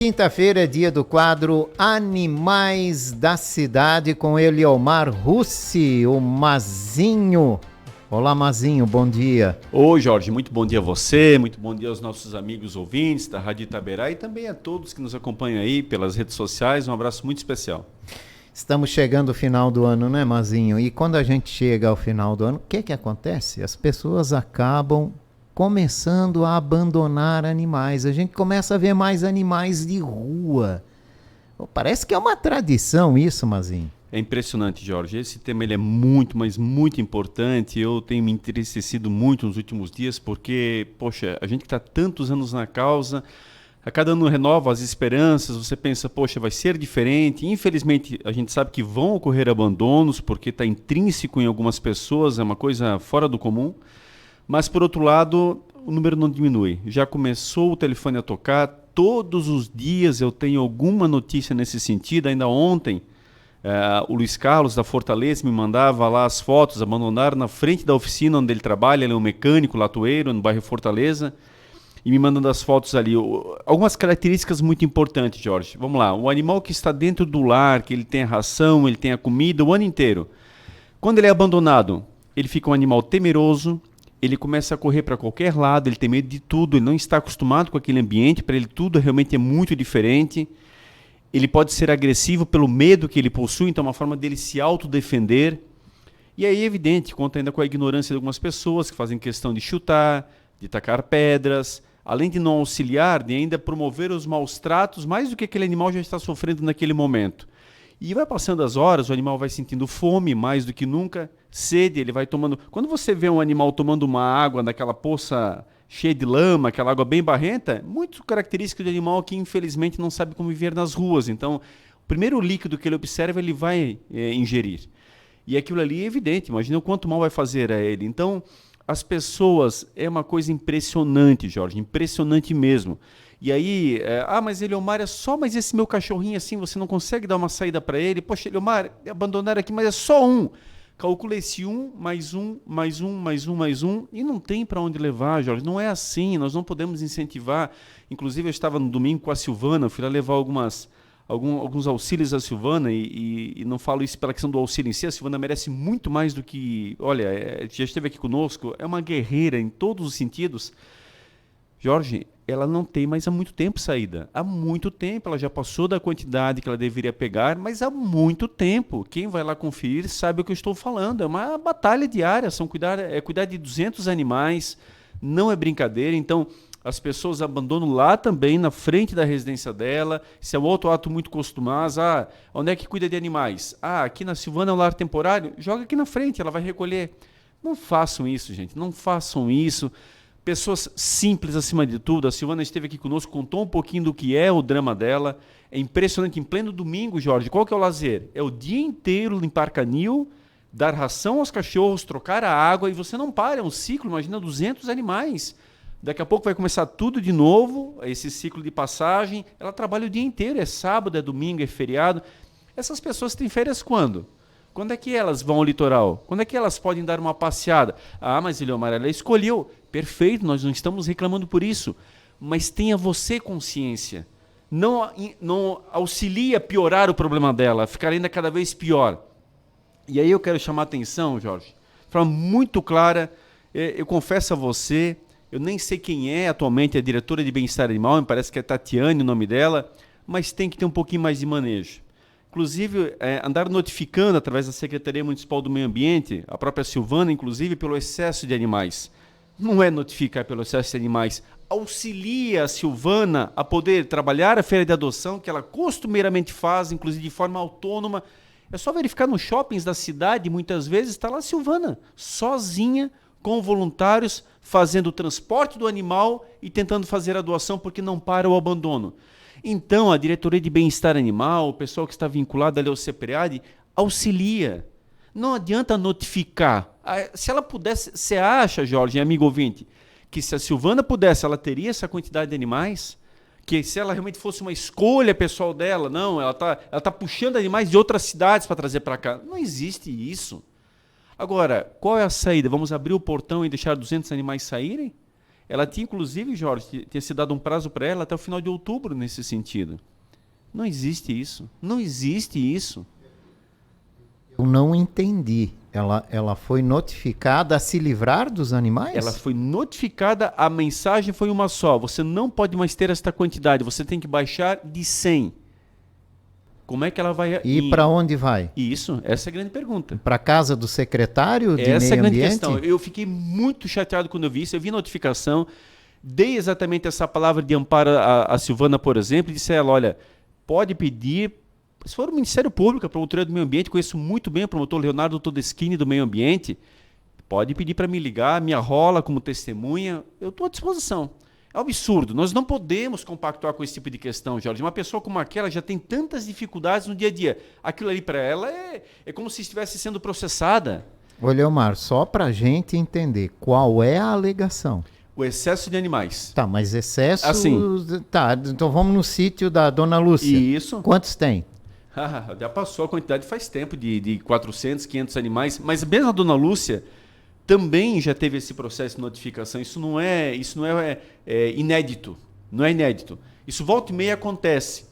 Quinta-feira é dia do quadro Animais da Cidade com Eliomar Russi, o Mazinho. Olá, Mazinho, bom dia. Oi, Jorge, muito bom dia a você, muito bom dia aos nossos amigos ouvintes da Rádio Itaberá e também a todos que nos acompanham aí pelas redes sociais. Um abraço muito especial. Estamos chegando ao final do ano, né, Mazinho? E quando a gente chega ao final do ano, o que acontece? As pessoas acabam começando a abandonar animais. A gente começa a ver mais animais de rua. Parece que é uma tradição isso, Mazinho. É impressionante, Jorge. Esse tema ele é muito, mas muito importante. Eu tenho me entristecido muito nos últimos dias porque, poxa, a gente que está tantos anos na causa, a cada ano renova as esperanças, você pensa, poxa, vai ser diferente. Infelizmente, a gente sabe que vão ocorrer abandonos porque está intrínseco em algumas pessoas, é uma coisa fora do comum. Mas, por outro lado, o número não diminui. Já começou o telefone a tocar, todos os dias eu tenho alguma notícia nesse sentido. Ainda ontem, o Luiz Carlos da Fortaleza me mandava lá as fotos, abandonaram na frente da oficina onde ele trabalha, ele é um mecânico latoeiro no bairro Fortaleza, e me mandando as fotos ali. Algumas características muito importantes, Jorge. Vamos lá, o animal que está dentro do lar, que ele tem a ração, ele tem a comida o ano inteiro. Quando ele é abandonado, ele fica um animal temeroso, ele começa a correr para qualquer lado, ele tem medo de tudo, ele não está acostumado com aquele ambiente, para ele tudo realmente é muito diferente. Ele pode ser agressivo pelo medo que ele possui, então é uma forma dele se autodefender. E aí é evidente, conta ainda com a ignorância de algumas pessoas que fazem questão de chutar, de tacar pedras, além de não auxiliar, de ainda promover os maus tratos, mais do que aquele animal já está sofrendo naquele momento. E vai passando as horas, o animal vai sentindo fome mais do que nunca, sede, ele vai tomando... Quando você vê um animal tomando uma água daquela poça cheia de lama, aquela água bem barrenta, muito característica de animal que infelizmente não sabe como viver nas ruas. Então, o primeiro líquido que ele observa, ele vai ingerir. E aquilo ali é evidente, imagina o quanto mal vai fazer a ele. Então, as pessoas, é uma coisa impressionante, Jorge, impressionante mesmo. E aí, mas Eliomar, é só mais esse meu cachorrinho assim, você não consegue dar uma saída para ele? Poxa, Eliomar, abandonaram aqui, mas é só um. Calcula esse mais um, e não tem para onde levar, Jorge. Não é assim, nós não podemos incentivar. Inclusive, eu estava no domingo com a Silvana, fui lá levar alguns auxílios à Silvana, e não falo isso pela questão do auxílio em si, a Silvana merece muito mais do que... Olha, já esteve aqui conosco, é uma guerreira em todos os sentidos. Jorge, ela não tem mais há muito tempo saída. Há muito tempo, ela já passou da quantidade que ela deveria pegar, mas há muito tempo. Quem vai lá conferir sabe o que eu estou falando. É uma batalha diária, cuidar de 200 animais, não é brincadeira. Então, as pessoas abandonam lá também, na frente da residência dela. Isso é um outro ato muito costumoso. Onde é que cuida de animais? Aqui na Silvana é um lar temporário? Joga aqui na frente, ela vai recolher. Não façam isso, gente, não façam isso. Pessoas simples acima de tudo. A Silvana esteve aqui conosco, contou um pouquinho do que é o drama dela. É impressionante, em pleno domingo, Jorge, qual que é o lazer? É o dia inteiro limpar canil, dar ração aos cachorros, trocar a água, e você não para, é um ciclo, imagina 200 animais. Daqui a pouco vai começar tudo de novo, esse ciclo de passagem. Ela trabalha o dia inteiro, é sábado, é domingo, é feriado. Essas pessoas têm férias quando? Quando é que elas vão ao litoral? Quando é que elas podem dar uma passeada? Mas Eliomar, ela escolheu. Perfeito, nós não estamos reclamando por isso. Mas tenha você consciência. Não auxilie a piorar o problema dela, ficar ainda cada vez pior. E aí eu quero chamar a atenção, Jorge, de forma muito clara. Eu confesso a você, eu nem sei quem é atualmente a diretora de bem-estar animal, me parece que é Tatiane o nome dela, mas tem que ter um pouquinho mais de manejo. Inclusive, andar notificando através da Secretaria Municipal do Meio Ambiente, a própria Silvana, inclusive, pelo excesso de animais. Não é notificar pelo excesso de animais. Auxilia a Silvana a poder trabalhar a feira de adoção, que ela costumeiramente faz, inclusive de forma autônoma. É só verificar nos shoppings da cidade, muitas vezes está lá a Silvana, sozinha, com voluntários, fazendo o transporte do animal e tentando fazer a doação, porque não para o abandono. Então, a Diretoria de Bem-Estar Animal, o pessoal que está vinculado ali ao CEPREAD, auxilia. Não adianta notificar. Se ela pudesse, você acha, Jorge, amigo ouvinte, que se a Silvana pudesse, ela teria essa quantidade de animais? Que se ela realmente fosse uma escolha pessoal dela, não, ela tá puxando animais de outras cidades para trazer para cá. Não existe isso. Agora, qual é a saída? Vamos abrir o portão e deixar 200 animais saírem? Ela tinha, inclusive, Jorge, tinha se dado um prazo para ela até o final de outubro nesse sentido. Não existe isso. Não existe isso. Eu não entendi. Ela foi notificada a se livrar dos animais? Ela foi notificada, a mensagem foi uma só. Você não pode mais ter esta quantidade, você tem que baixar de 100. Como é que ela vai... E para onde vai? Isso, essa é a grande pergunta. Para a casa do secretário de Essa é a Meio grande Ambiente? questão. Eu fiquei muito chateado quando eu vi isso. Eu vi a notificação, dei exatamente essa palavra de amparo à Silvana, por exemplo, e disse a ela, olha, pode pedir... Se for o Ministério Público, a Promotoria do Meio Ambiente, conheço muito bem o promotor Leonardo Todeschini do Meio Ambiente, pode pedir para me ligar, me arrola como testemunha, eu estou à disposição. É um absurdo, nós não podemos compactuar com esse tipo de questão, Jorge. Uma pessoa como aquela já tem tantas dificuldades no dia a dia. Aquilo ali para ela é como se estivesse sendo processada. Ô, Leomar, só para a gente entender, qual é a alegação? O excesso de animais. Tá, mas excesso... Assim. Tá, então vamos no sítio da Dona Lúcia. Isso. Quantos tem? Já passou a quantidade faz tempo de 400, 500 animais, mas mesmo a Dona Lúcia também já teve esse processo de notificação. Isso não é inédito, não é inédito. Isso volta e meia acontece.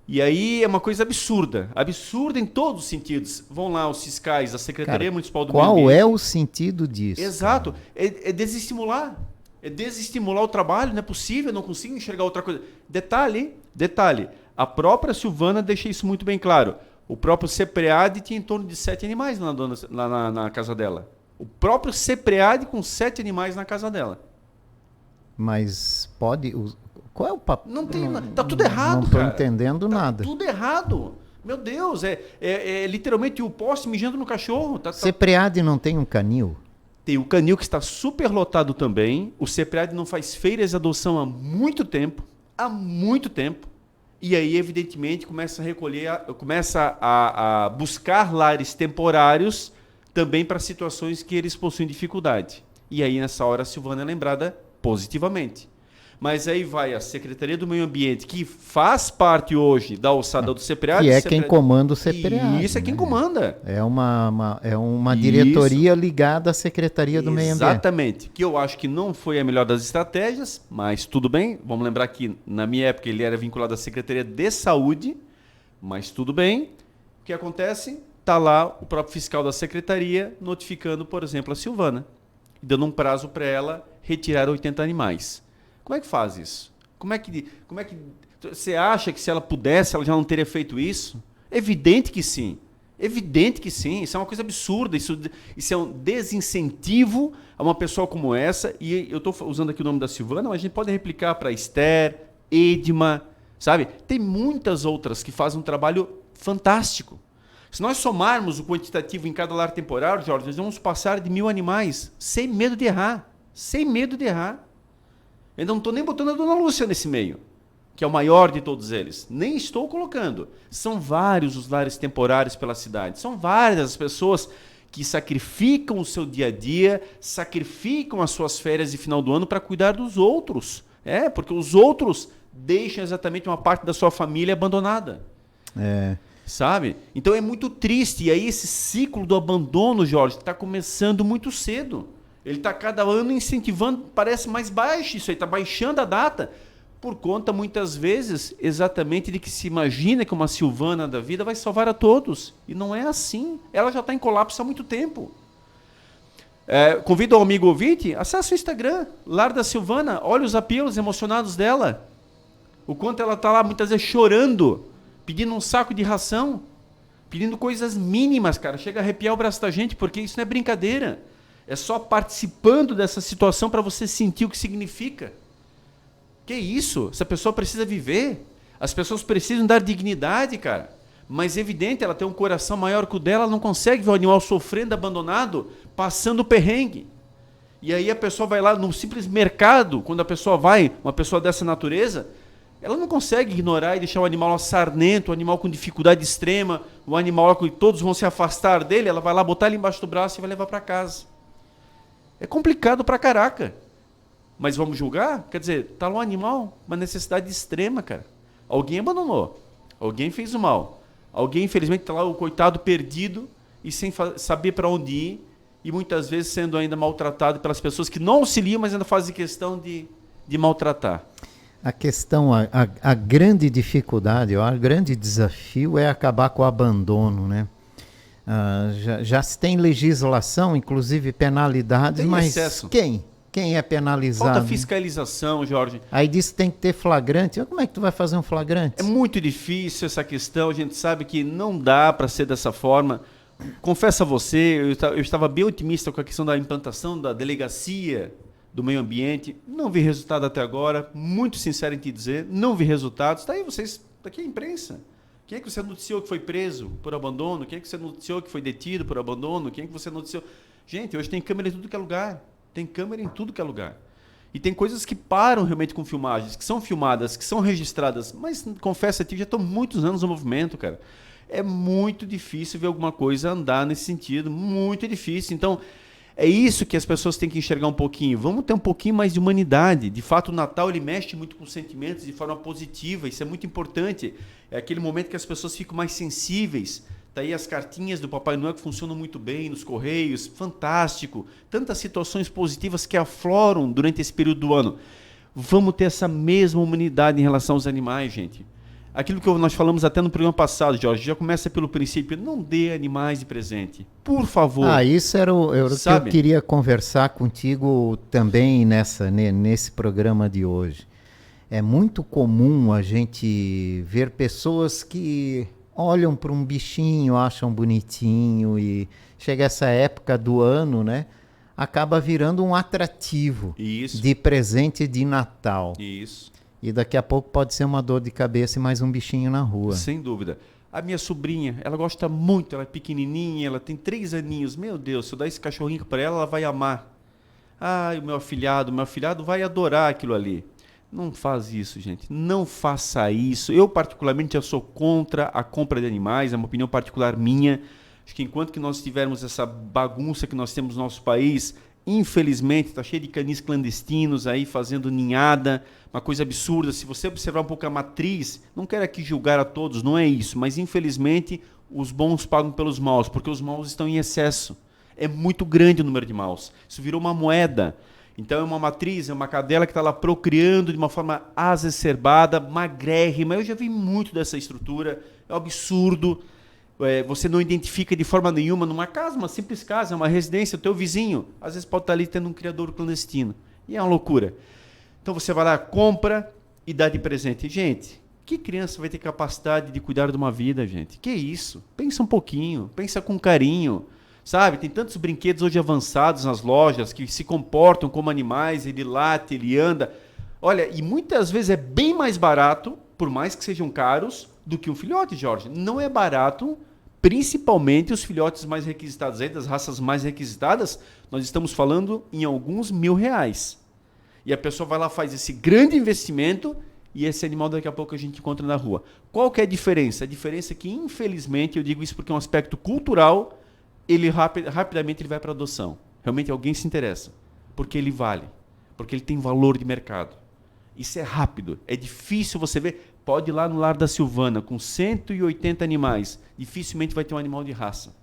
E aí é uma coisa absurda em todos os sentidos. Vão lá os fiscais, a Secretaria Municipal do Meio Ambiente. Qual é o sentido disso? Exato, é desestimular. É desestimular o trabalho, não é possível, eu não consigo enxergar outra coisa. Detalhe, a própria Silvana deixa isso muito bem claro. O próprio CEPREAD tinha em torno de 7 animais na casa dela. O próprio CEPREAD com 7 animais na casa dela. Mas pode... Qual é o papel? Não tem, tá tudo errado, não tô cara. entendendo nada. Tudo errado. Meu Deus, é literalmente o poste mijando no cachorro. CEPREAD não tem um canil? Tem o canil que está super lotado também. O CEPREAD não faz feiras de adoção há muito tempo. E aí, evidentemente, começa a recolher, começa a buscar lares temporários também para situações que eles possuem dificuldade. E aí, nessa hora, a Silvana é lembrada positivamente. Mas aí vai a Secretaria do Meio Ambiente, que faz parte hoje da alçada do CEPREAD. Que é quem comanda o CEPREAD. Isso é quem comanda. É uma diretoria ligada à Secretaria do Meio Ambiente. Exatamente. Que eu acho que não foi a melhor das estratégias, mas tudo bem. Vamos lembrar que, na minha época, ele era vinculado à Secretaria de Saúde, mas tudo bem. O que acontece? Está lá o próprio fiscal da Secretaria notificando, por exemplo, a Silvana, dando um prazo para ela retirar 80 animais. Como é que faz isso? Como é que você acha que se ela pudesse, ela já não teria feito isso? Evidente que sim. Evidente que sim. Isso é uma coisa absurda. Isso é um desincentivo a uma pessoa como essa. E eu estou usando aqui o nome da Silvana, mas a gente pode replicar para Esther, Edma, sabe? Tem muitas outras que fazem um trabalho fantástico. Se nós somarmos o quantitativo em cada lar temporário, Jorge, nós vamos passar de 1.000 animais, sem medo de errar. Sem medo de errar. Eu não estou nem botando a Dona Lúcia nesse meio, que é o maior de todos eles. Nem estou colocando. São vários os lares temporários pela cidade. São várias as pessoas que sacrificam o seu dia a dia, sacrificam as suas férias de final do ano para cuidar dos outros. Porque os outros deixam exatamente uma parte da sua família abandonada. Sabe? Então é muito triste. E aí esse ciclo do abandono, Jorge, está começando muito cedo. Ele está cada ano incentivando, parece mais baixo isso aí, está baixando a data, por conta, muitas vezes, exatamente de que se imagina que uma Silvana da vida vai salvar a todos. E não é assim. Ela já está em colapso há muito tempo. Convido o amigo ouvinte, acesse o Instagram, Lar da Silvana, olha os apelos emocionados dela. O quanto ela está lá, muitas vezes, chorando, pedindo um saco de ração, pedindo coisas mínimas, cara. Chega a arrepiar o braço da gente, porque isso não é brincadeira. É só participando dessa situação para você sentir o que significa. Que isso? Essa pessoa precisa viver. As pessoas precisam dar dignidade, cara. Mas é evidente, ela tem um coração maior que o dela, ela não consegue ver o animal sofrendo, abandonado, passando perrengue. E aí a pessoa vai lá no simples mercado, quando a pessoa vai, uma pessoa dessa natureza, ela não consegue ignorar e deixar o animal lá sarnento, o animal com dificuldade extrema, o animal que todos vão se afastar dele, ela vai lá botar ele embaixo do braço e vai levar para casa. É complicado pra caraca. Mas vamos julgar? Quer dizer, tá lá um animal, uma necessidade extrema, cara. Alguém abandonou. Alguém fez o mal. Alguém, infelizmente, tá lá o coitado perdido e sem saber para onde ir. e muitas vezes sendo ainda maltratado pelas pessoas que não auxiliam, mas ainda fazem questão de maltratar. A questão, a grande dificuldade, o grande desafio é acabar com o abandono, né? Já se tem legislação, inclusive penalidades, Tem mas excesso. Quem é penalizado? Falta fiscalização, Jorge. Aí diz que tem que ter flagrante. Como é que tu vai fazer um flagrante? É muito difícil essa questão, a gente sabe que não dá para ser dessa forma. Confesso a você, eu estava bem otimista com a questão da implantação da delegacia do meio ambiente. Não vi resultado até agora, muito sincero em te dizer, não vi resultados. Está aí vocês, está aqui a imprensa. Quem é que você noticiou que foi preso por abandono? Quem é que você noticiou que foi detido por abandono? Quem é que você noticiou? Gente, hoje tem câmera em tudo que é lugar. Tem câmera em tudo que é lugar. E tem coisas que param realmente com filmagens, que são filmadas, que são registradas. Mas, confesso a ti, já estou muitos anos no movimento, cara. É muito difícil ver alguma coisa andar nesse sentido. Muito difícil. Então, é isso que as pessoas têm que enxergar um pouquinho. Vamos ter um pouquinho mais de humanidade. De fato, o Natal ele mexe muito com os sentimentos de forma positiva. Isso é muito importante. É aquele momento que as pessoas ficam mais sensíveis. Tá aí as cartinhas do Papai Noel que funcionam muito bem nos correios. Fantástico. Tantas situações positivas que afloram durante esse período do ano. Vamos ter essa mesma humanidade em relação aos animais, gente. Aquilo que nós falamos até no programa passado, Jorge, já começa pelo princípio, não dê animais de presente. Por favor. Isso era o que eu queria conversar contigo também nesse programa de hoje. É muito comum a gente ver pessoas que olham para um bichinho, acham bonitinho e chega essa época do ano, né? Acaba virando um atrativo de presente de Natal. Isso. E daqui a pouco pode ser uma dor de cabeça e mais um bichinho na rua. Sem dúvida. A minha sobrinha, ela gosta muito, ela é pequenininha, ela tem 3 aninhos. Meu Deus, se eu dar esse cachorrinho para ela, ela vai amar. O meu afilhado vai adorar aquilo ali. Não faz isso, gente. Não faça isso. Eu, particularmente, já sou contra a compra de animais. É uma opinião particular minha. Acho que enquanto que nós tivermos essa bagunça que nós temos no nosso país, infelizmente, está cheio de canis clandestinos aí fazendo ninhada, uma coisa absurda. Se você observar um pouco a matriz, não quero aqui julgar a todos, não é isso, mas infelizmente os bons pagam pelos maus, porque os maus estão em excesso. É muito grande o número de maus. Isso virou uma moeda. Então é uma matriz, é uma cadela que está lá procriando de uma forma exacerbada, magrérrima. Eu já vi muito dessa estrutura, é um absurdo. Você não identifica de forma nenhuma numa casa, uma simples casa, uma residência, o teu vizinho, às vezes pode estar ali tendo um criador clandestino. E é uma loucura. Então você vai lá, compra e dá de presente. Gente, que criança vai ter capacidade de cuidar de uma vida, gente? Que isso? Pensa um pouquinho, pensa com carinho. Sabe, tem tantos brinquedos hoje avançados nas lojas que se comportam como animais, ele late, ele anda. Olha, e muitas vezes é bem mais barato, por mais que sejam caros, do que um filhote, Jorge. Não é barato, principalmente os filhotes mais requisitados, aí, das raças mais requisitadas, nós estamos falando em alguns R$1.000. E a pessoa vai lá, faz esse grande investimento e esse animal daqui a pouco a gente encontra na rua. Qual que é a diferença? A diferença é que, infelizmente, eu digo isso porque é um aspecto cultural, ele rapidamente ele vai para adoção. Realmente alguém se interessa, porque ele vale, porque ele tem valor de mercado. Isso é rápido, é difícil você ver. Pode ir lá no Lar da Silvana, com 180 animais, dificilmente vai ter um animal de raça.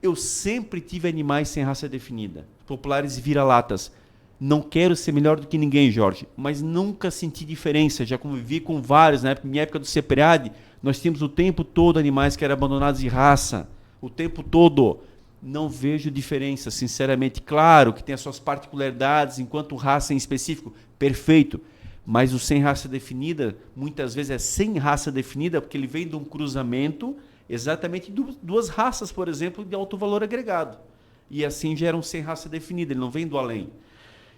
Eu sempre tive animais sem raça definida, populares e vira-latas. Não quero ser melhor do que ninguém, Jorge, mas nunca senti diferença. Já convivi com vários, na minha época do CEPREAD, nós tínhamos o tempo todo animais que eram abandonados de raça. O tempo todo. Não vejo diferença, sinceramente. Claro que tem as suas particularidades, enquanto raça em específico, perfeito. Mas o sem raça definida, muitas vezes é sem raça definida, porque ele vem de um cruzamento exatamente de 2 raças, por exemplo, de alto valor agregado. E assim gera um sem raça definida, ele não vem do além.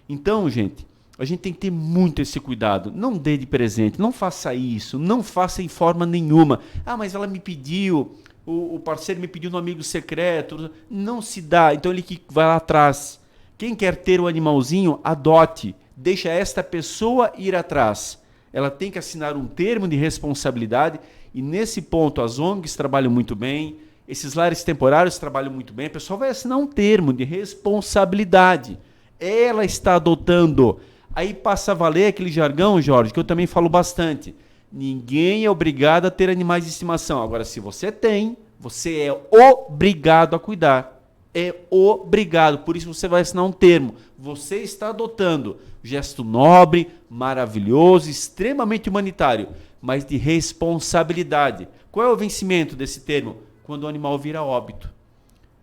Então, gente, a gente tem que ter muito esse cuidado. Não dê de presente, não faça isso, não faça em forma nenhuma. Mas ela me pediu... O parceiro me pediu no amigo secreto. Não se dá. Então ele que vai lá atrás. Quem quer ter o animalzinho, adote. Deixa esta pessoa ir atrás. Ela tem que assinar um termo de responsabilidade. E nesse ponto as ONGs trabalham muito bem. Esses lares temporários trabalham muito bem. A pessoa vai assinar um termo de responsabilidade. Ela está adotando. Aí passa a valer aquele jargão, Jorge, que eu também falo bastante. Ninguém é obrigado a ter animais de estimação. Agora, se você tem, você é obrigado a cuidar. É obrigado. Por isso você vai assinar um termo. Você está adotando gesto nobre, maravilhoso, extremamente humanitário, mas de responsabilidade. Qual é o vencimento desse termo? Quando o animal vira óbito.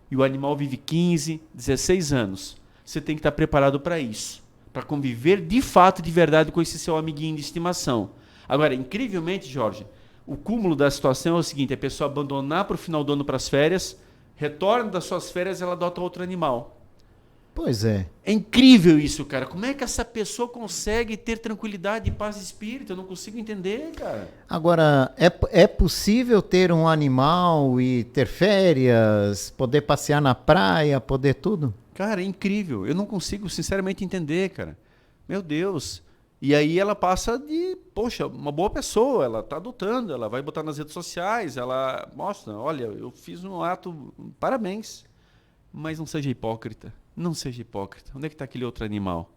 E o animal vive 15, 16 anos. Você tem que estar preparado para isso. Para conviver de fato, de verdade, com esse seu amiguinho de estimação. Agora, incrivelmente, Jorge, o cúmulo da situação é o seguinte: a pessoa abandonar para o final do ano para as férias, retorna das suas férias, ela adota outro animal. Pois é. É incrível isso, cara. Como é que essa pessoa consegue ter tranquilidade e paz de espírito? Eu não consigo entender, cara. Agora, é possível ter um animal e ter férias, poder passear na praia, poder tudo? Cara, é incrível. Eu não consigo, sinceramente, entender, cara. Meu Deus. E aí ela passa de, poxa, uma boa pessoa, ela está adotando, ela vai botar nas redes sociais, ela mostra, olha, eu fiz um ato, parabéns. Mas não seja hipócrita. Não seja hipócrita. Onde é que está aquele outro animal?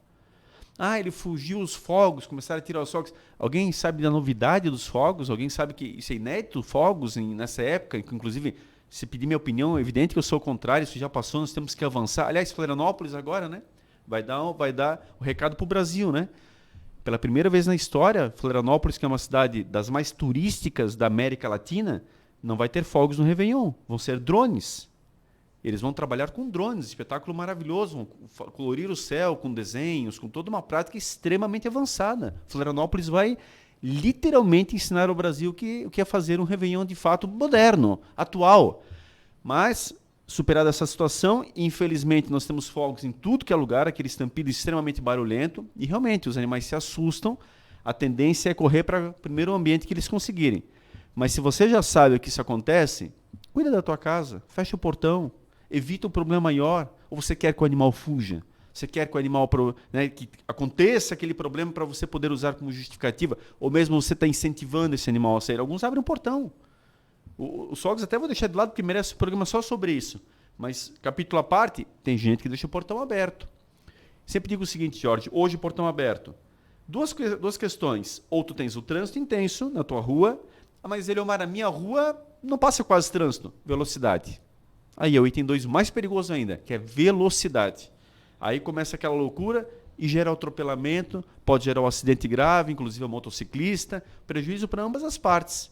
Ah, ele fugiu os fogos, começaram a tirar os fogos. Alguém sabe da novidade dos fogos? Alguém sabe que isso é inédito, fogos, nessa época? Inclusive, se pedir minha opinião, é evidente que eu sou o contrário, isso já passou, nós temos que avançar. Aliás, Florianópolis agora, né? Vai dar o recado para o Brasil, né? Pela primeira vez na história, Florianópolis, que é uma cidade das mais turísticas da América Latina, não vai ter fogos no Réveillon, vão ser drones. Eles vão trabalhar com drones, espetáculo maravilhoso, vão colorir o céu com desenhos, com toda uma prática extremamente avançada. Florianópolis vai literalmente ensinar ao Brasil o que é fazer um Réveillon de fato moderno, atual. Mas, superada essa situação, infelizmente nós temos fogos em tudo que é lugar, aquele estampido extremamente barulhento, e realmente os animais se assustam, a tendência é correr para o primeiro ambiente que eles conseguirem. Mas se você já sabe que isso acontece, cuida da tua casa, fecha o portão, evita um problema maior, ou você quer que o animal fuja? Você quer que o animal, né, que aconteça aquele problema para você poder usar como justificativa, ou mesmo você está incentivando esse animal a sair? Alguns abrem um portão. Os fogos até vou deixar de lado porque merece um programa só sobre isso. Mas, capítulo à parte, tem gente que deixa o portão aberto. Sempre digo o seguinte, Jorge, hoje portão aberto. Duas questões. Ou tu tens o trânsito intenso na tua rua, mas Eliomar, a minha rua não passa quase trânsito. Velocidade. Aí é o item 2 mais perigoso ainda, que é velocidade. Aí começa aquela loucura e gera o atropelamento, pode gerar um acidente grave, inclusive a motociclista, prejuízo para ambas as partes.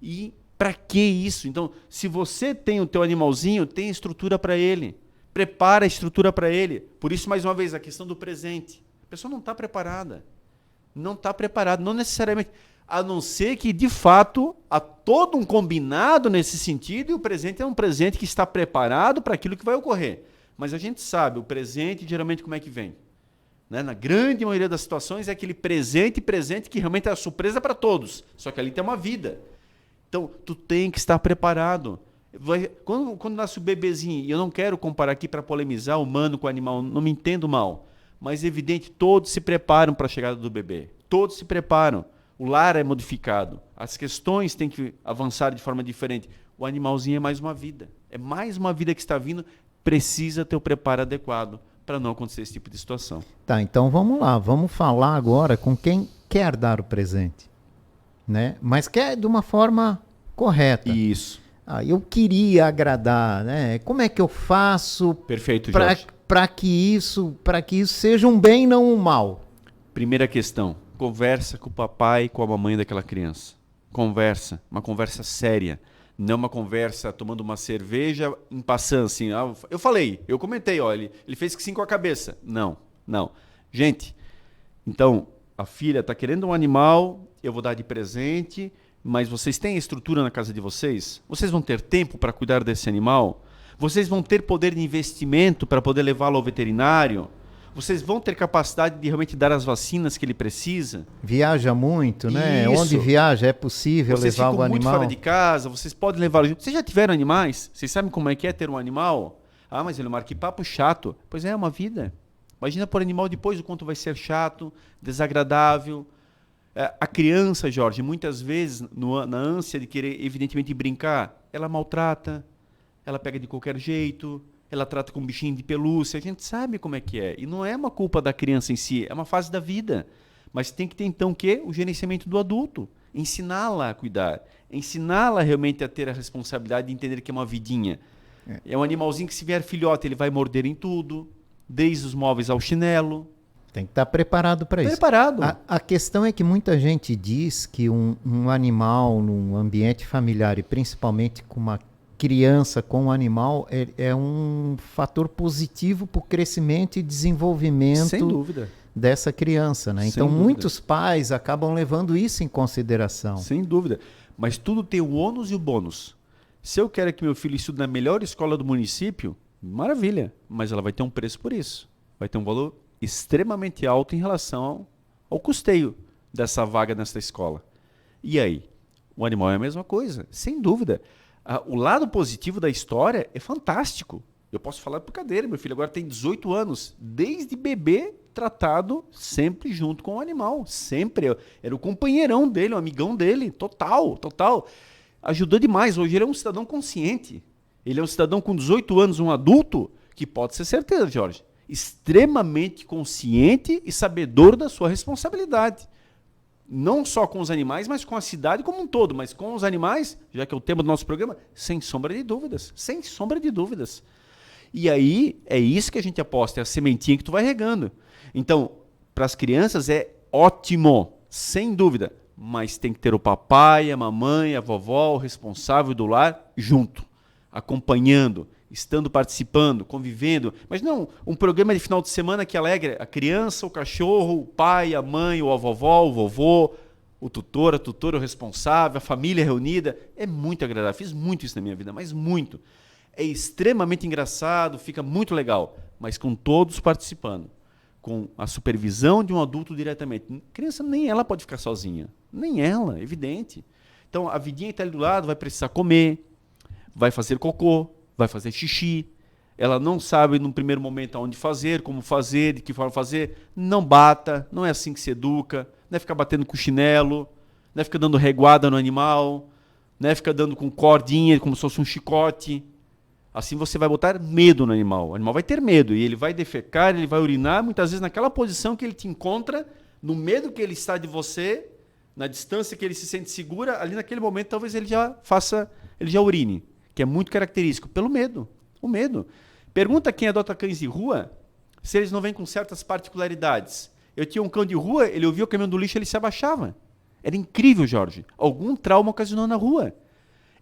E para que isso? Então, se você tem o teu animalzinho, tem estrutura para ele. Prepara a estrutura para ele. Por isso, mais uma vez, a questão do presente. A pessoa não está preparada. Não está preparada, não necessariamente. A não ser que, de fato, há todo um combinado nesse sentido e o presente é um presente que está preparado para aquilo que vai ocorrer. Mas a gente sabe, o presente, geralmente, como é que vem? Né? Na grande maioria das situações, é aquele presente que realmente é a surpresa para todos. Só que ali tem uma vida. Então, tu tem que estar preparado. Quando nasce o bebezinho, e eu não quero comparar aqui para polemizar humano com animal, não me entendo mal, mas é evidente, todos se preparam para a chegada do bebê. Todos se preparam. O lar é modificado. As questões têm que avançar de forma diferente. O animalzinho é mais uma vida. É mais uma vida que está vindo. Precisa ter o preparo adequado para não acontecer esse tipo de situação. Tá, então vamos lá. Vamos falar agora com quem quer dar o presente, né? Mas quer de uma forma correta. Isso. Eu queria agradar, né? Como é que eu faço para que isso seja um bem, não um mal? Primeira questão. Conversa com o papai e com a mamãe daquela criança. Conversa. Uma conversa séria. Não uma conversa tomando uma cerveja em passando assim. Eu comentei, ó, ele fez que sim com a cabeça. Não. Gente, então, a filha está querendo um animal, eu vou dar de presente, mas vocês têm estrutura na casa de vocês? Vocês vão ter tempo para cuidar desse animal? Vocês vão ter poder de investimento para poder levá-lo ao veterinário? Vocês vão ter capacidade de realmente dar as vacinas que ele precisa? Viaja muito, né? Isso. Onde viaja é possível vocês levar o animal? Vocês ficam muito fora de casa, vocês podem levá-lo junto. Vocês já tiveram animais? Vocês sabem como é que é ter um animal? Ah, mas Eliomar, que papo chato. Pois é uma vida. Imagina por animal depois o quanto vai ser chato, desagradável. A criança, Jorge, muitas vezes, na ânsia de querer, evidentemente, brincar, ela maltrata, ela pega de qualquer jeito, ela trata com um bichinho de pelúcia, a gente sabe como é que é. E não é uma culpa da criança em si, é uma fase da vida. Mas tem que ter, então, o quê? O gerenciamento do adulto. Ensiná-la a cuidar. Ensiná-la realmente a ter a responsabilidade de entender que é uma vidinha. É um animalzinho que, se vier filhote, ele vai morder em tudo, desde os móveis ao chinelo. Tem que estar preparado para isso. Preparado. A questão é que muita gente diz que um animal num ambiente familiar, e principalmente com uma criança com um animal, é um fator positivo para o crescimento e desenvolvimento Sem dúvida. dessa criança, né? Então, muitos pais acabam levando isso em consideração. Sem dúvida. Mas tudo tem o ônus e o bônus. Se eu quero que meu filho estude na melhor escola do município, maravilha. Mas ela vai ter um preço por isso. Vai ter um valor extremamente alto em relação ao custeio dessa vaga nessa escola. E aí? O animal é a mesma coisa, sem dúvida. O lado positivo da história é fantástico. Eu posso falar por cadeira, meu filho agora tem 18 anos, desde bebê tratado sempre junto com o animal, sempre. Era o companheirão dele, o amigão dele, total. Ajudou demais. Hoje ele é um cidadão consciente. Ele é um cidadão com 18 anos, um adulto, que pode ser certeza, Jorge, extremamente consciente e sabedor da sua responsabilidade. Não só com os animais, mas com a cidade como um todo. Mas com os animais, já que é o tema do nosso programa, sem sombra de dúvidas. Sem sombra de dúvidas. E aí, é isso que a gente aposta, é a sementinha que tu vai regando. Então, para as crianças é ótimo, sem dúvida. Mas tem que ter o papai, a mamãe, a vovó, o responsável do lar junto, acompanhando, estando participando, convivendo. Mas não um programa de final de semana que alegra a criança, o cachorro, o pai, a mãe, ou a vovó, o vovô, o tutor, a tutora, o responsável, a família reunida. É muito agradável. Fiz muito isso na minha vida, mas muito. É extremamente engraçado, fica muito legal, mas com todos participando, com a supervisão de um adulto diretamente. A criança nem ela pode ficar sozinha, nem ela, evidente. Então a vidinha está ali do lado, vai precisar comer, vai fazer cocô, vai fazer xixi, ela não sabe no primeiro momento aonde fazer, como fazer, de que forma fazer, não bata, não é assim que se educa, não é ficar batendo com chinelo, não é ficar dando reguada no animal, não é ficar dando com cordinha, como se fosse um chicote. Assim você vai botar medo no animal. O animal vai ter medo e ele vai defecar, ele vai urinar, muitas vezes naquela posição que ele te encontra, no medo que ele está de você, na distância que ele se sente segura, ali naquele momento talvez ele já urine, que é muito característico, pelo medo. O medo. Pergunta quem adota cães de rua se eles não vêm com certas particularidades. Eu tinha um cão de rua, ele ouvia o caminhão do lixo, ele se abaixava. Era incrível, Jorge. Algum trauma ocasionou na rua.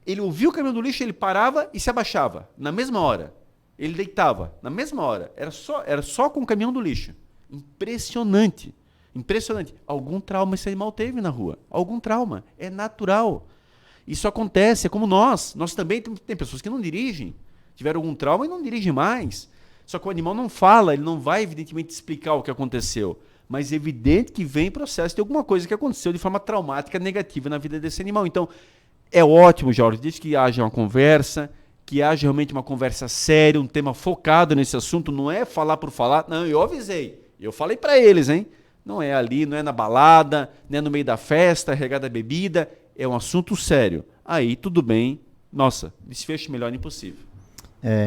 Ele ouvia o caminhão do lixo, ele parava e se abaixava. Na mesma hora. Ele deitava. Na mesma hora. Era só com o caminhão do lixo. Impressionante. Impressionante. Algum trauma esse animal teve na rua. Algum trauma. É natural. Isso acontece. É como nós. Nós também tem pessoas que não dirigem. Tiveram algum trauma e não dirigem mais. Só que o animal não fala. Ele não vai, evidentemente, explicar o que aconteceu. Mas é evidente que vem processo de alguma coisa que aconteceu de forma traumática, negativa na vida desse animal. Então, é ótimo, Jorge, desde que haja uma conversa, que haja realmente uma conversa séria, um tema focado nesse assunto, não é falar por falar. Não, eu avisei, eu falei para eles, hein? Não é ali, não é na balada, não é no meio da festa, regada a bebida, é um assunto sério. Aí, tudo bem, nossa, desfecho melhor impossível.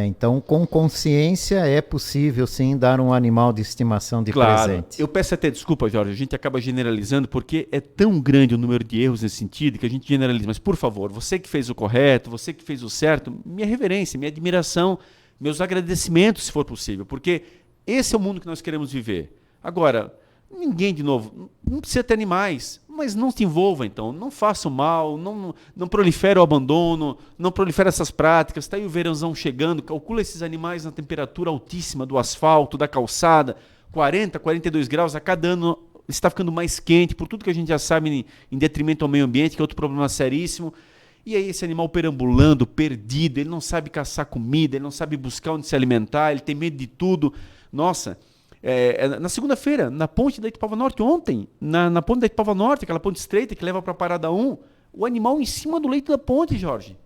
Então, com consciência, é possível, sim, dar um animal de estimação de presente. Eu peço até desculpa, Jorge, a gente acaba generalizando, porque é tão grande o número de erros nesse sentido que a gente generaliza. Mas, por favor, você que fez o correto, você que fez o certo, minha reverência, minha admiração, meus agradecimentos, se for possível, porque esse é o mundo que nós queremos viver. Agora, ninguém, de novo, não precisa ter animais, mas não se envolva, então. Não faça o mal, não prolifere o abandono, não prolifere essas práticas. Está aí o verãozão chegando, calcula esses animais na temperatura altíssima do asfalto, da calçada, 40, 42 graus, a cada ano está ficando mais quente, por tudo que a gente já sabe, em detrimento ao meio ambiente, que é outro problema seríssimo. E aí esse animal perambulando, perdido, ele não sabe caçar comida, ele não sabe buscar onde se alimentar, ele tem medo de tudo. Nossa... na segunda-feira, na ponte da Itapava Norte, ontem, na ponte da Itapava Norte, aquela ponte estreita que leva para a Parada 1, o animal em cima do leito da ponte, Jorge.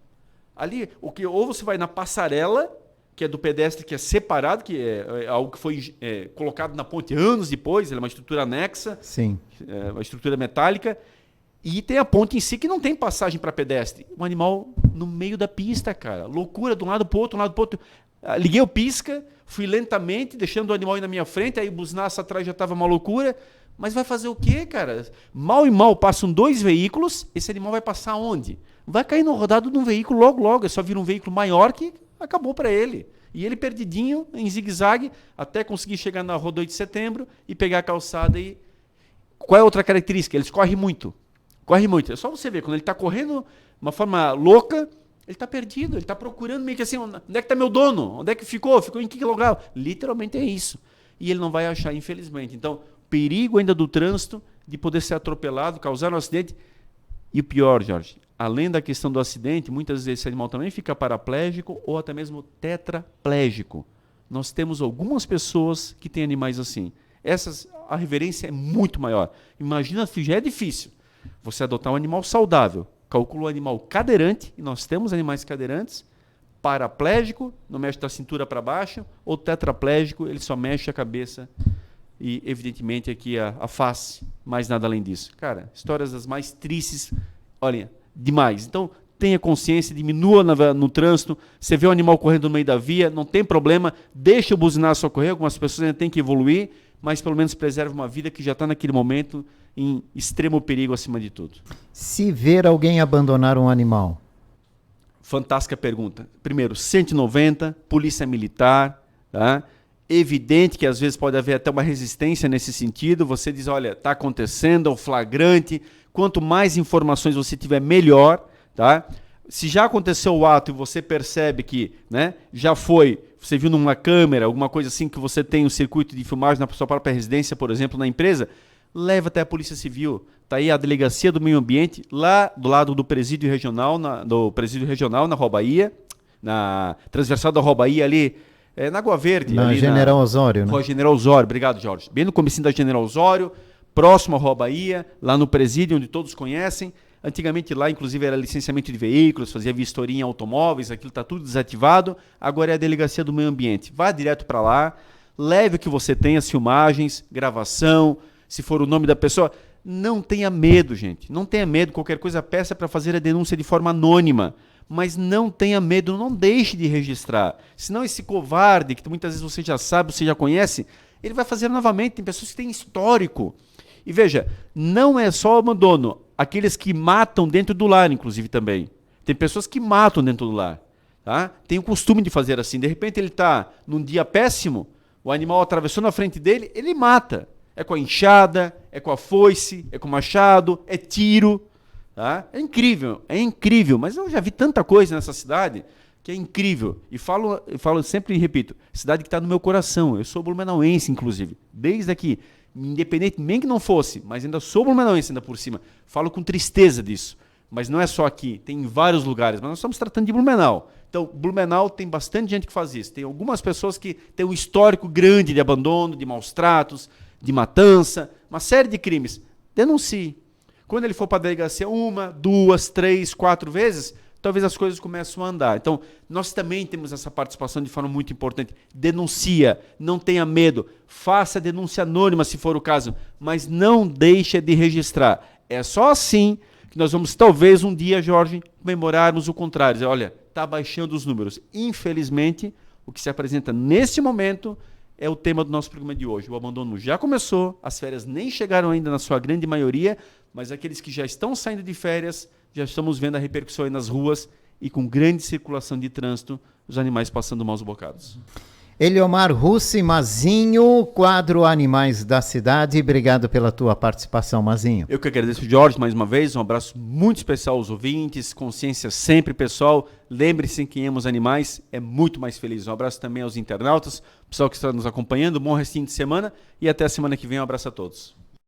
Ali, ou você vai na passarela, que é do pedestre, que é separado, que é algo que foi colocado na ponte anos depois, ela é uma estrutura anexa, sim. Uma estrutura metálica, e tem a ponte em si que não tem passagem para pedestre. O animal no meio da pista, cara. Loucura, de um lado para o outro, Liguei o pisca, fui lentamente, deixando o animal ir na minha frente, aí buznaça atrás já estava uma loucura. Mas vai fazer o quê, cara? Mal e mal passam 2 veículos, esse animal vai passar onde? Vai cair no rodado de um veículo logo, é só vir um veículo maior que acabou para ele. E ele perdidinho, em zigue-zague, até conseguir chegar na Rua 8 de Setembro e pegar a calçada. E qual é a outra característica? Eles correm muito. Corre muito. É só você ver, quando ele está correndo de uma forma louca, ele está perdido, ele está procurando meio que assim, onde é que está meu dono? Onde é que ficou? Ficou em que lugar? Literalmente é isso. E ele não vai achar, infelizmente. Então, perigo ainda do trânsito, de poder ser atropelado, causar um acidente. E o pior, Jorge, além da questão do acidente, muitas vezes esse animal também fica paraplégico ou até mesmo tetraplégico. Nós temos algumas pessoas que têm animais assim. A reverência é muito maior. Imagina se já é difícil você adotar um animal saudável. Calcula um animal cadeirante, e nós temos animais cadeirantes, paraplégico, não mexe da cintura para baixo, ou tetraplégico, ele só mexe a cabeça e, evidentemente, aqui a face, mais nada além disso. Cara, histórias das mais tristes, olha, demais. Então, tenha consciência, diminua no trânsito, você vê o animal correndo no meio da via, não tem problema, deixa o buzinaço ocorrer, algumas pessoas ainda têm que evoluir, mas pelo menos preserva uma vida que já está naquele momento em extremo perigo acima de tudo. Se ver alguém abandonar um animal? Fantástica pergunta. Primeiro, 190, polícia militar, tá? Evidente que às vezes pode haver até uma resistência nesse sentido. Você diz, olha, está acontecendo, é um flagrante. Quanto mais informações você tiver, melhor, tá? Se já aconteceu o ato e você percebe que, né, já foi, você viu numa câmera, alguma coisa assim, que você tem um circuito de filmagem na sua própria residência, por exemplo, na empresa, leva até a Polícia Civil. Está aí a Delegacia do Meio Ambiente, lá do lado do Presídio Regional, na Rua Bahia, na transversal da Rua Bahia ali, na Água Verde. Na ali General Osório, né? Rua General Osório, obrigado, Jorge. Bem no comecinho da General Osório, próximo à Rua Bahia, lá no Presídio, onde todos conhecem. Antigamente lá, inclusive, era licenciamento de veículos, fazia vistoria em automóveis, aquilo está tudo desativado. Agora é a Delegacia do Meio Ambiente. Vá direto para lá, leve o que você tem, as filmagens, gravação, se for o nome da pessoa. Não tenha medo, gente. Não tenha medo. Qualquer coisa, peça para fazer a denúncia de forma anônima. Mas não tenha medo, não deixe de registrar. Senão esse covarde, que muitas vezes você já sabe, você já conhece, ele vai fazer novamente. Tem pessoas que têm histórico. E veja, não é só o abandono. Aqueles que matam dentro do lar, inclusive, também. Tem pessoas que matam dentro do lar. Tá? Tem o costume de fazer assim. De repente ele está num dia péssimo, o animal atravessou na frente dele, ele mata. É com a enxada, é com a foice, é com o machado, é tiro. Tá? É incrível. Mas eu já vi tanta coisa nessa cidade que é incrível. E falo sempre e repito, cidade que está no meu coração. Eu sou blumenauense, inclusive. Desde aqui. Independente, nem que não fosse, mas ainda sou blumenauense ainda por cima. Falo com tristeza disso. Mas não é só aqui, tem em vários lugares. Mas nós estamos tratando de Blumenau. Então, Blumenau tem bastante gente que faz isso. Tem algumas pessoas que têm um histórico grande de abandono, de maus tratos, de matança, uma série de crimes. Denuncie. Quando ele for para a delegacia 1, 2, 3, 4 vezes, talvez as coisas começem a andar. Então, nós também temos essa participação de forma muito importante. Denuncia, não tenha medo, faça denúncia anônima se for o caso, mas não deixe de registrar. É só assim que nós vamos, talvez, um dia, Jorge, comemorarmos o contrário. Dizer, olha, está baixando os números. Infelizmente, o que se apresenta nesse momento é o tema do nosso programa de hoje. O abandono já começou, as férias nem chegaram ainda na sua grande maioria, mas aqueles que já estão saindo de férias, já estamos vendo a repercussão aí nas ruas e com grande circulação de trânsito, os animais passando maus bocados. Eliomar Russi, Mazinho, quadro Animais da Cidade. Obrigado pela tua participação, Mazinho. Eu que agradeço, Jorge, mais uma vez. Um abraço muito especial aos ouvintes. Consciência sempre, pessoal. Lembre-se que quem ama os animais é muito mais feliz. Um abraço também aos internautas, pessoal que está nos acompanhando. Bom restinho de semana e até a semana que vem. Um abraço a todos.